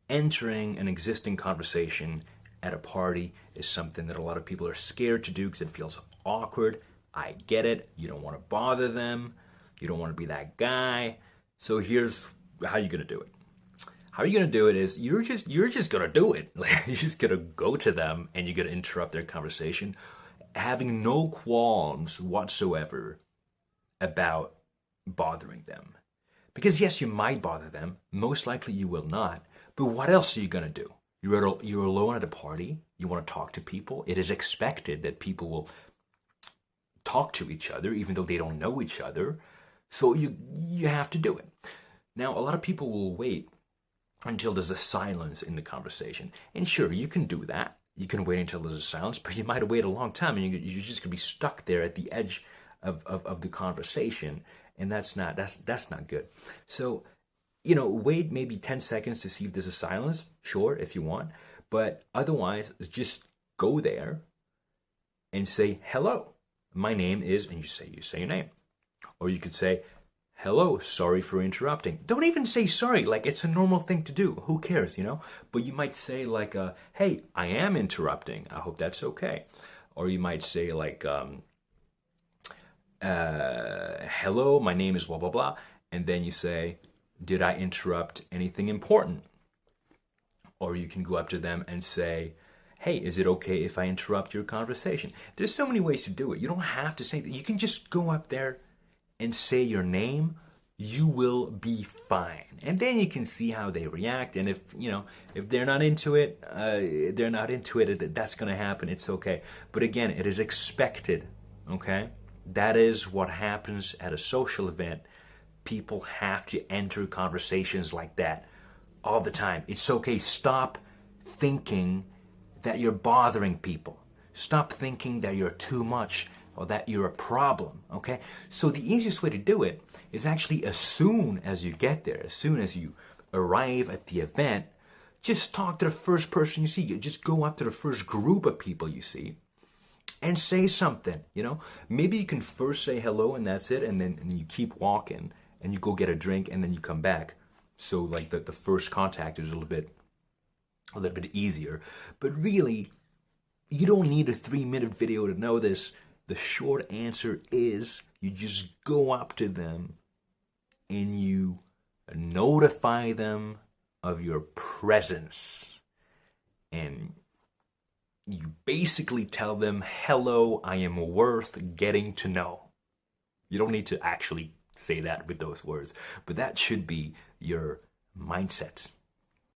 entering an existing conversation at a party is something that a lot of people are scared to do because it feels awkward. I get it. You don't want to bother them. You don't want to be that guy. So here's how you're going to do it. How you're going to do it is you're just going to do it. You're just going to go to them and you're going to interrupt their conversation having no qualms whatsoever about bothering them. Because yes, you might bother them. Most likely you will not. But what else are you going to do? You're alone at a party. You want to talk to people. It is expected that people will talk to each other even though they don't know each other. So you have to do it. Now, a lot of people will wait until there's a silence in the conversation. And sure, you can do that. You can wait until there's a silence, but you might wait a long time and you're just going to be stuck there at the edge of the conversation. And that's not good. So, wait maybe 10 seconds to see if there's a silence. Sure, if you want. But otherwise, just go there and say, hello, my name is, and you say your name. Or you could say, hello, sorry for interrupting. Don't even say sorry, like it's a normal thing to do. Who cares, But you might say like, hey, I am interrupting. I hope that's okay. Or you might say like, hello, my name is blah, blah, blah. And then you say, did I interrupt anything important? Or you can go up to them and say, hey, is it okay if I interrupt your conversation? There's so many ways to do it. You don't have to say that. You can just go up there and say your name. You will be fine. And then you can see how they react. And if they're not into it, they're not into it. That's going to happen. It's okay. But again, it is expected, okay? That is what happens at a social event. People have to enter conversations like that all the time. It's okay. Stop thinking that you're bothering people. Stop thinking that you're too much or that you're a problem, okay? So the easiest way to do it is actually as soon as you get there, as soon as you arrive at the event, just talk to the first person you see. You just go up to the first group of people you see and say something, Maybe you can first say hello and that's it, and then you keep walking and you go get a drink and then you come back. So like the first contact is a little bit easier. But really, you don't need a 3-minute video to know this. The short answer is you just go up to them and you notify them of your presence. And you basically tell them, hello, I am worth getting to know. You don't need to actually say that with those words, but that should be your mindset.